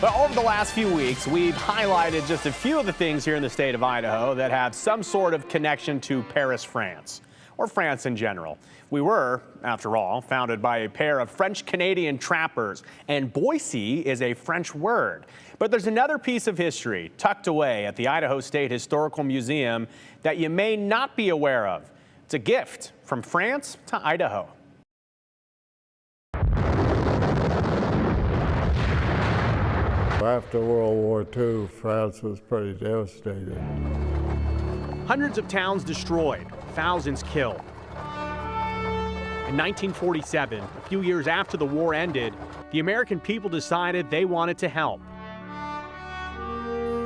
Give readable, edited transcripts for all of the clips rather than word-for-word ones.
Well, over the last few weeks, we've highlighted just a few of the things here in the state of Idaho that have some sort of connection to Paris, France, or France in general. We were, after all, founded by a pair of French-Canadian trappers, and Boise is a French word. But there's another piece of history tucked away at the Idaho State Historical Museum that you may not be aware of. It's a gift from France to Idaho. After World War II, France was pretty devastated. Hundreds of towns destroyed, thousands killed. In 1947, a few years after the war ended, the American people decided they wanted to help.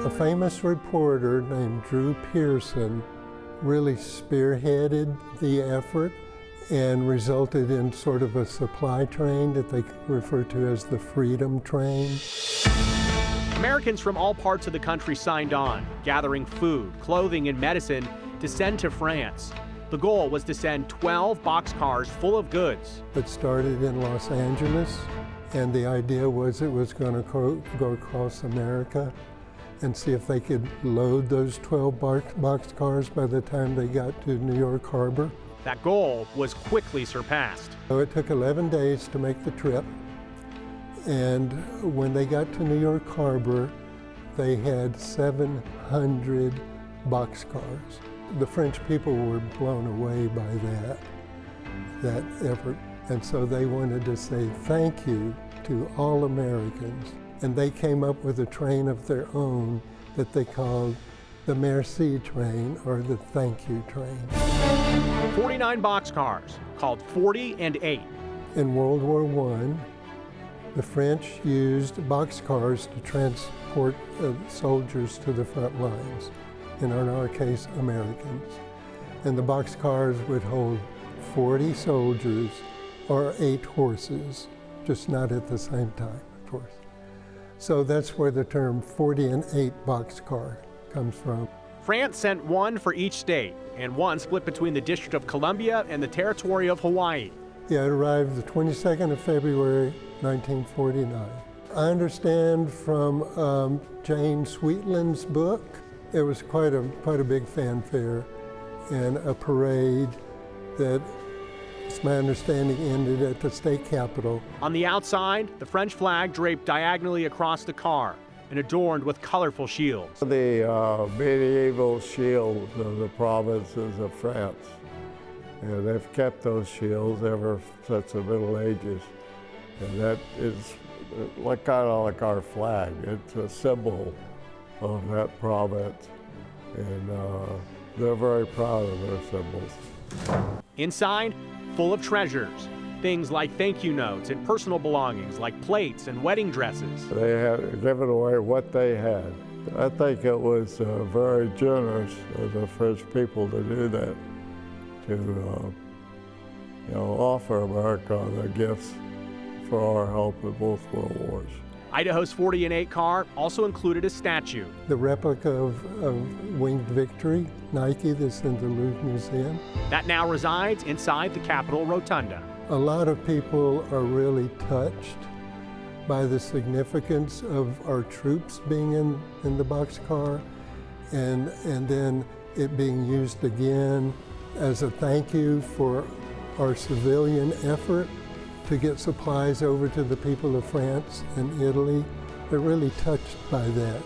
A famous reporter named Drew Pearson really spearheaded the effort and resulted in sort of a supply train that they refer to as the Freedom Train. Americans from all parts of the country signed on, gathering food, clothing, and medicine to send to France. The goal was to send 12 boxcars full of goods. It started in Los Angeles, and the idea was it was going to go across America and see if they could load those 12 boxcars by the time they got to New York Harbor. That goal was quickly surpassed. So it took 11 days to make the trip. And when they got to New York Harbor, they had 700 boxcars. The French people were blown away by that effort. And so they wanted to say thank you to all Americans. And they came up with a train of their own that they called the Merci Train, or the Thank You Train. 49 boxcars, called 40 and 8. In World War I, the French used boxcars to transport soldiers to the front lines, and in our case, Americans. And the boxcars would hold 40 soldiers or 8 horses, just not at the same time, of course. So that's where the term 40 and 8 boxcar comes from. France sent one for each state, and one split between the District of Columbia and the Territory of Hawaii. Yeah, it arrived the 22nd of February, 1949. I understand from Jane Sweetland's book, it was quite a big fanfare and a parade that, it's my understanding, ended at the state capitol. On the outside, the French flag draped diagonally across the car and adorned with colorful shields. The medieval shields of the provinces of France. And they've kept those shields ever since the Middle Ages. And that is kind of like our flag. It's a symbol of that province. And they're very proud of their symbols. Inside, full of treasures. Things like thank you notes and personal belongings like plates and wedding dresses. They had given away what they had. I think it was very generous of the French people to do that, to offer America the gifts for our help in both world wars. Idaho's 40 and 8 car also included a statue. The replica of Winged Victory, Nike, that's in the Louvre Museum. That now resides inside the Capitol Rotunda. A lot of people are really touched by the significance of our troops being in the boxcar, and then it being used again as a thank you for our civilian effort to get supplies over to the people of France and Italy. They're really touched by that.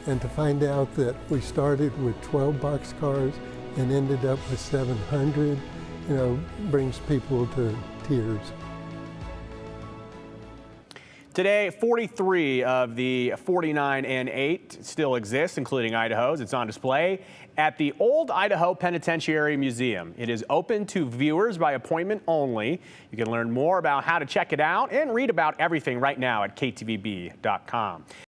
And to find out that we started with 12 boxcars and ended up with 700, brings people to tears. Today, 43 of the 49 and 8 still exist, including Idaho's. It's on display at the Old Idaho Penitentiary Museum. It is open to viewers by appointment only. You can learn more about how to check it out and read about everything right now at ktvb.com.